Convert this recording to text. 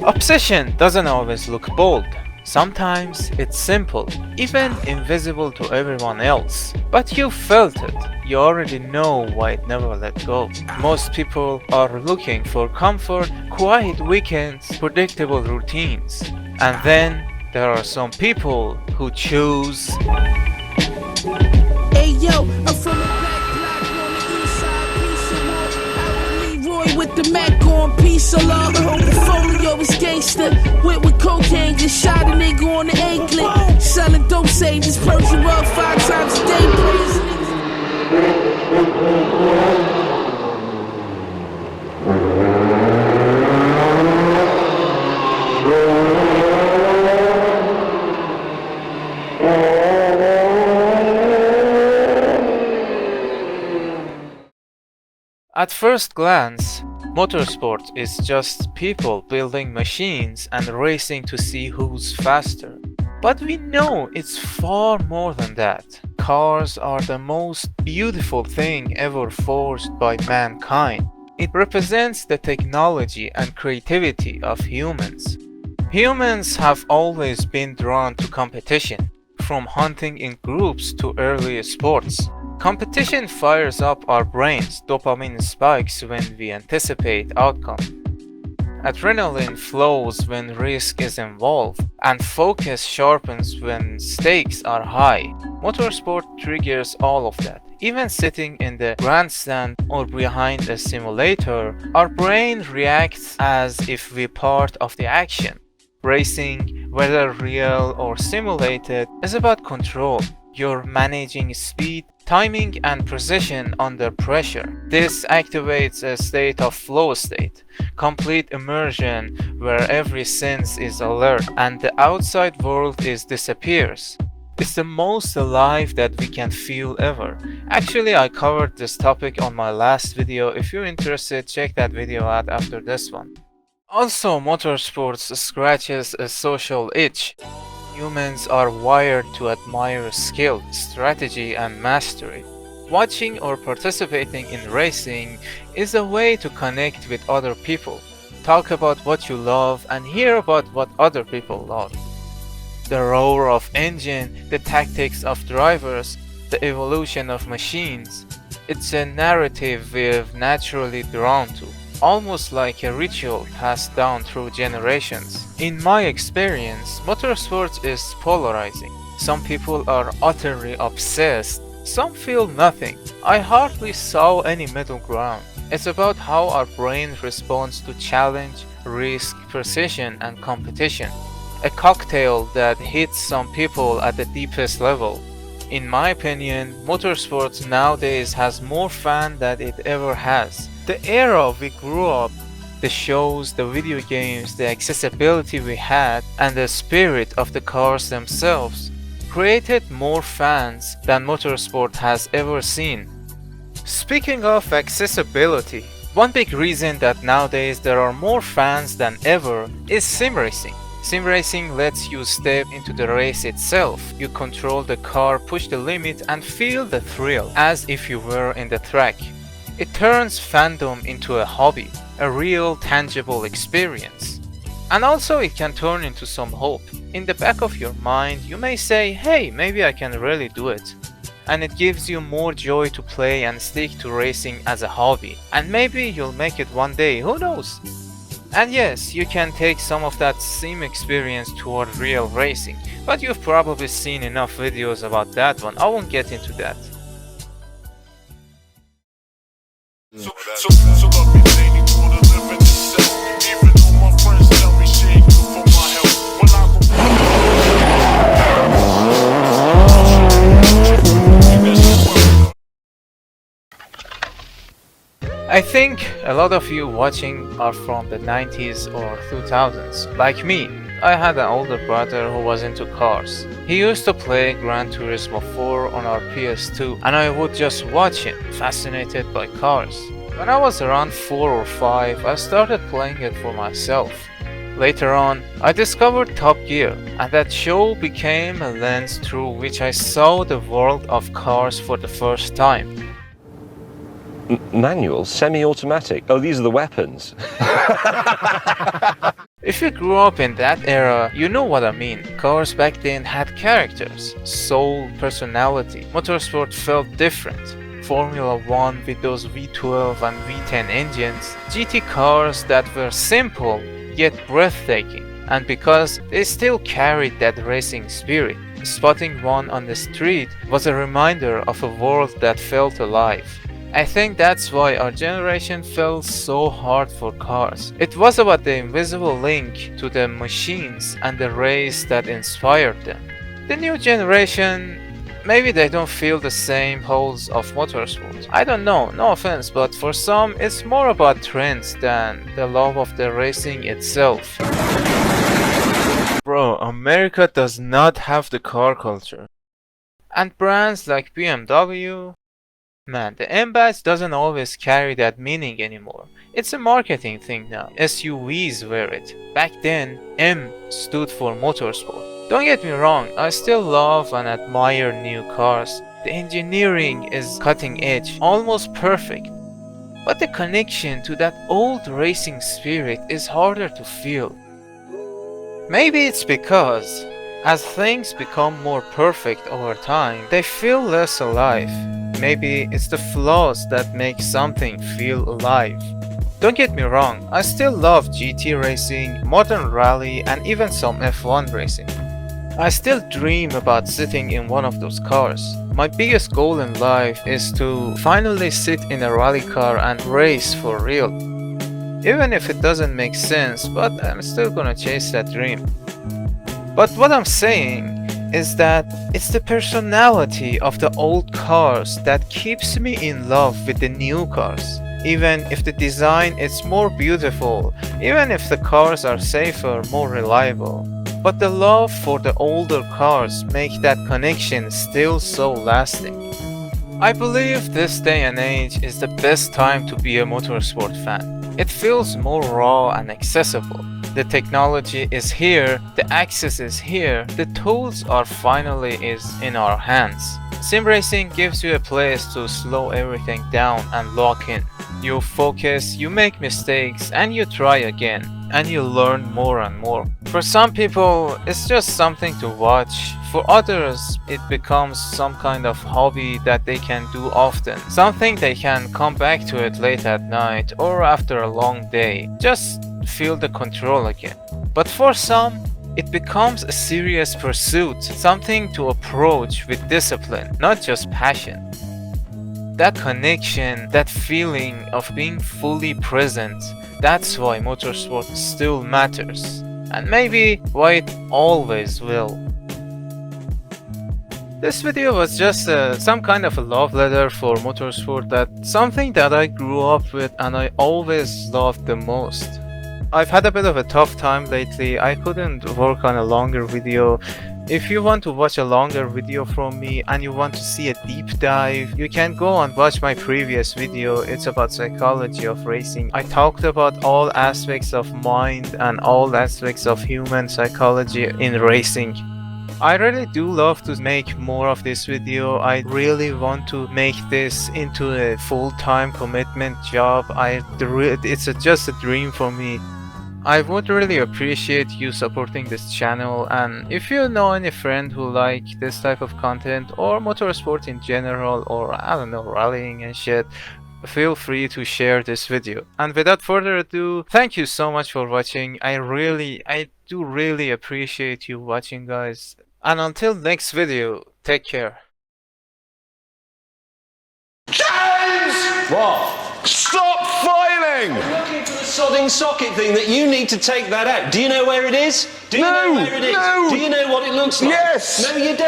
Obsession doesn't always look bold. Sometimes it's simple, even invisible to everyone else. But you felt it. You already know why it never let go. Most people are looking for comfort, quiet weekends, predictable routines. And then there are some people who choose. Hey yo, I'm from the black block on the east side, piece of work. Leroy with the Mac on, piece of love. The whole portfolio is gangster. With cocaine, just shot a nigga on the anklet. Selling dope saves, Persian rug 5 times a day. Praise At first glance, motorsport is just people building machines and racing to see who's faster. But we know it's far more than that. Cars are the most beautiful thing ever forged by mankind. It represents the technology and creativity of humans. Humans have always been drawn to competition, from hunting in groups to early sports. Competition fires up our brains, dopamine spikes when we anticipate outcome. Adrenaline flows when risk is involved, and focus sharpens when stakes are high. Motorsport triggers all of that. Even sitting in the grandstand or behind a simulator, our brain reacts as if we're part of the action. Racing, whether real or simulated, is about control. You're managing speed, timing, and precision under pressure. This activates a state of flow state, complete immersion where every sense is alert and the outside world disappears. It's the most alive that we can feel ever. Actually, I covered this topic on my last video. If you're interested, check that video out after this one. Also, motorsports scratches a social itch. Humans are wired to admire skill, strategy, and mastery. Watching or participating in racing is a way to connect with other people, talk about what you love, and hear about what other people love. The roar of engine, the tactics of drivers, the evolution of machines. It's a narrative we're naturally drawn to, almost like a ritual passed down through generations. In my experience, motorsports is polarizing. Some people are utterly obsessed, some feel nothing. I hardly saw any middle ground. It's about how our brain responds to challenge, risk, precision, and competition. A cocktail that hits some people at the deepest level. In my opinion, motorsports nowadays has more fun than it ever has. The era we grew up, the shows, the video games, the accessibility we had, and the spirit of the cars themselves created more fans than motorsport has ever seen. Speaking of accessibility, one big reason that nowadays there are more fans than ever is sim racing. Sim racing lets you step into the race itself. You control the car, push the limit, and feel the thrill as if you were in the track. It turns fandom into a hobby, a real tangible experience. And also it can turn into some hope. In the back of your mind, you may say, hey, maybe I can really do it. And it gives you more joy to play and stick to racing as a hobby. And maybe you'll make it one day, who knows? And yes, you can take some of that sim experience toward real racing, but you've probably seen enough videos about that one. I won't get into that. I think a lot of you watching are from the 90s or 2000s. Like me, I had an older brother who was into cars. He used to play Gran Turismo 4 on our PS2 and I would just watch him, fascinated by cars. When I was around 4 or 5, I started playing it for myself. Later on, I discovered Top Gear, and that show became a lens through which I saw the world of cars for the first time. Manual, semi-automatic. Oh, these are the weapons. If you grew up in that era, you know what I mean. Cars back then had characters, soul, personality. Motorsport felt different. Formula 1 with those V12 and V10 engines, GT cars that were simple yet breathtaking, and because they still carried that racing spirit, spotting one on the street was a reminder of a world that felt alive. I think that's why our generation fell so hard for cars. It was about the invisible link to the machines and the race that inspired them. The new generation, maybe they don't feel the same pulse of motorsport. I don't know, no offense, but for some it's more about trends than the love of the racing itself. Bro, America does not have the car culture. And brands like BMW, man, the M badge doesn't always carry that meaning anymore. It's a marketing thing now. SUVs wear it. Back then, M stood for motorsport. Don't get me wrong, I still love and admire new cars. The engineering is cutting edge, almost perfect. But the connection to that old racing spirit is harder to feel. Maybe it's because, as things become more perfect over time, they feel less alive. Maybe it's the flaws that make something feel alive. Don't get me wrong, I still love GT racing, modern rally, and even some F1 racing. I still dream about sitting in one of those cars. My biggest goal in life is to finally sit in a rally car and race for real. Even if it doesn't make sense, but I'm still gonna chase that dream. But what I'm saying is that it's the personality of the old cars that keeps me in love with the new cars. Even if the design is more beautiful, even if the cars are safer, more reliable. But the love for the older cars make that connection still so lasting. I believe this day and age is the best time to be a motorsport fan. It feels more raw and accessible. The technology is here, the access is here, the tools are finally in our hands. Sim racing gives you a place to slow everything down and lock in. You focus, you make mistakes, and you try again, and you learn more and more. For some people, it's just something to watch. For others, it becomes some kind of hobby that they can do often. Something they can come back to it late at night or after a long day. Just feel the control again. But for some, it becomes a serious pursuit, something to approach with discipline, not just passion. That connection, that feeling of being fully present, that's why motorsport still matters. And maybe why it always will. This video was just some kind of a love letter for motorsport, something that I grew up with and I always loved the most. I've had a bit of a tough time lately. I couldn't work on a longer video. If you want to watch a longer video from me and you want to see a deep dive, you can go and watch my previous video. It's about psychology of racing. I talked about all aspects of mind and all aspects of human psychology in racing. I really do love to make more of this video. I really want to make this into a full-time commitment job. It's just a dream for me. I would really appreciate you supporting this channel, and if you know any friend who like this type of content or motorsport in general, or I don't know, rallying and shit, feel free to share this video. And without further ado, thank you so much for watching. I do really appreciate you watching, guys. And until next video, take care. James! What? Stop filing! I'm looking for the sodding socket thing that you need to take that out. Do you know where it is? Do you know where it is? No! Do you know what it looks like? Yes! No, you don't.